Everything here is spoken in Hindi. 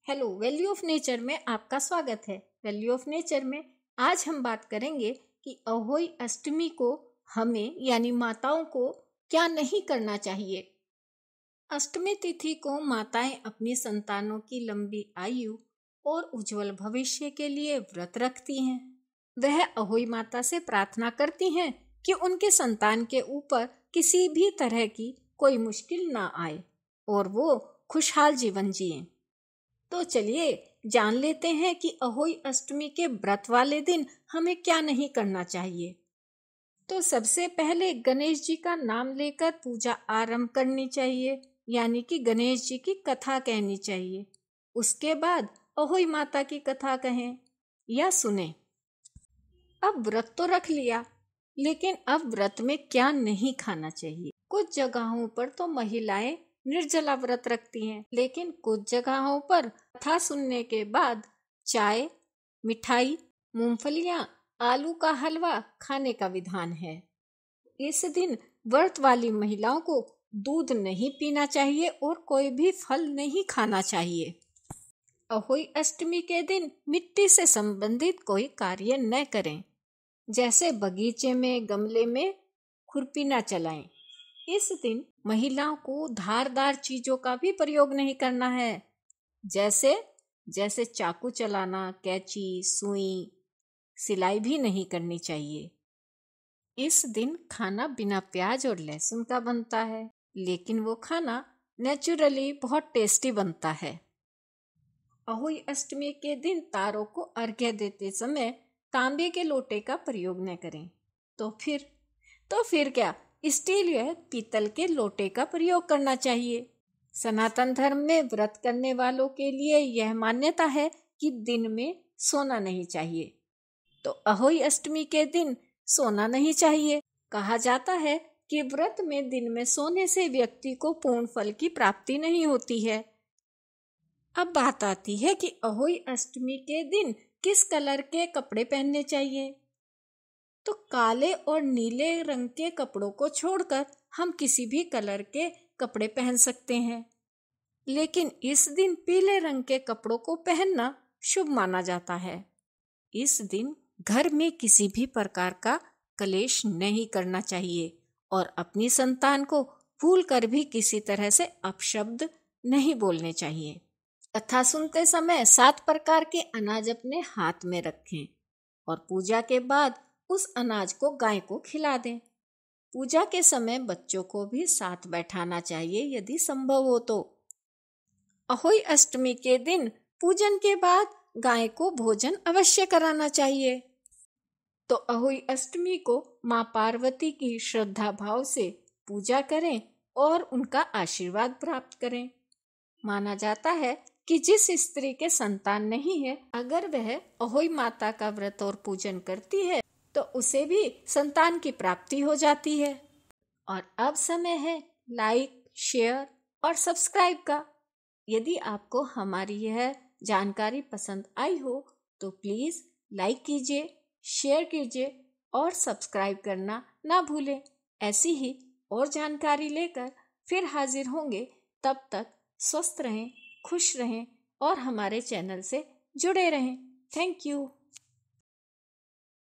हेलो, वैल्यू ऑफ नेचर में आपका स्वागत है। वैल्यू ऑफ नेचर में आज हम बात करेंगे कि अहोई अष्टमी को हमें यानी माताओं को क्या नहीं करना चाहिए। अष्टमी तिथि को माताएं अपनी संतानों की लंबी आयु और उज्जवल भविष्य के लिए व्रत रखती हैं। वह अहोई माता से प्रार्थना करती हैं कि उनके संतान के ऊपर किसी भी तरह की कोई मुश्किल ना आए और वो खुशहाल जीवन जिएं। तो चलिए जान लेते हैं कि अहोई अष्टमी के व्रत वाले दिन हमें क्या नहीं करना चाहिए। तो सबसे पहले गणेश जी का नाम लेकर पूजा आरंभ करनी चाहिए, यानी कि गणेश जी की कथा कहनी चाहिए। उसके बाद अहोई माता की कथा कहें या सुने। अब व्रत तो रख लिया, लेकिन अब व्रत में क्या नहीं खाना चाहिए। कुछ जगहों पर तो महिलाएं निर्जला व्रत रखती हैं, लेकिन कुछ जगहों पर कथा सुनने के बाद चाय, मिठाई, मूंगफलियां, आलू का हलवा खाने का विधान है। इस दिन व्रत वाली महिलाओं को दूध नहीं पीना चाहिए और कोई भी फल नहीं खाना चाहिए। अहोई अष्टमी के दिन मिट्टी से संबंधित कोई कार्य न करें, जैसे बगीचे में गमले में खुरपी न चलाएं। इस दिन महिलाओं को धारदार चीजों का भी प्रयोग नहीं करना है, जैसे चाकू चलाना, कैंची, सुई, सिलाई भी नहीं करनी चाहिए। इस दिन खाना बिना प्याज और लहसुन का बनता है, लेकिन वो खाना नेचुरली बहुत टेस्टी बनता है। अहोई अष्टमी के दिन तारों को अर्घ्य देते समय तांबे के लोटे का प्रयोग न करें। तो फिर क्या, स्टील या पीतल के लोटे का प्रयोग करना चाहिए। सनातन धर्म में व्रत करने वालों के लिए यह मान्यता है कि दिन में सोना नहीं चाहिए। तो अहोई अष्टमी के दिन सोना नहीं चाहिए। कहा जाता है कि व्रत में दिन में सोने से व्यक्ति को पूर्ण फल की प्राप्ति नहीं होती है। अब बात आती है कि अहोई अष्टमी के दिन किस कलर के कपड़े पहनने चाहिए। तो काले और नीले रंग के कपड़ों को छोड़कर हम किसी भी कलर के कपड़े पहन सकते हैं, लेकिन इस दिन पीले रंग के कपड़ों को पहनना शुभ माना जाता है। इस दिन घर में किसी भी प्रकार का कलेश नहीं करना चाहिए और अपनी संतान को भूलकर भी किसी तरह से अपशब्द नहीं बोलने चाहिए। कथा सुनते समय 7 प्रकार के अनाज अपने हाथ में रखें और पूजा के बाद उस अनाज को गाय को खिला दें। पूजा के समय बच्चों को भी साथ बैठाना चाहिए यदि संभव हो तो। अहोई अष्टमी के दिन पूजन के बाद गाय को भोजन अवश्य कराना चाहिए। तो अहोई अष्टमी को माँ पार्वती की श्रद्धा भाव से पूजा करें और उनका आशीर्वाद प्राप्त करें। माना जाता है कि जिस स्त्री के संतान नहीं है, अगर वह अहोई माता का व्रत और पूजन करती है तो उसे भी संतान की प्राप्ति हो जाती है। और अब समय है लाइक, शेयर और सब्सक्राइब का। यदि आपको हमारी यह जानकारी पसंद आई हो तो प्लीज लाइक कीजिए, शेयर कीजिए और सब्सक्राइब करना ना भूलें। ऐसी ही और जानकारी लेकर फिर हाजिर होंगे। तब तक स्वस्थ रहें, खुश रहें और हमारे चैनल से जुड़े रहें। Thank you.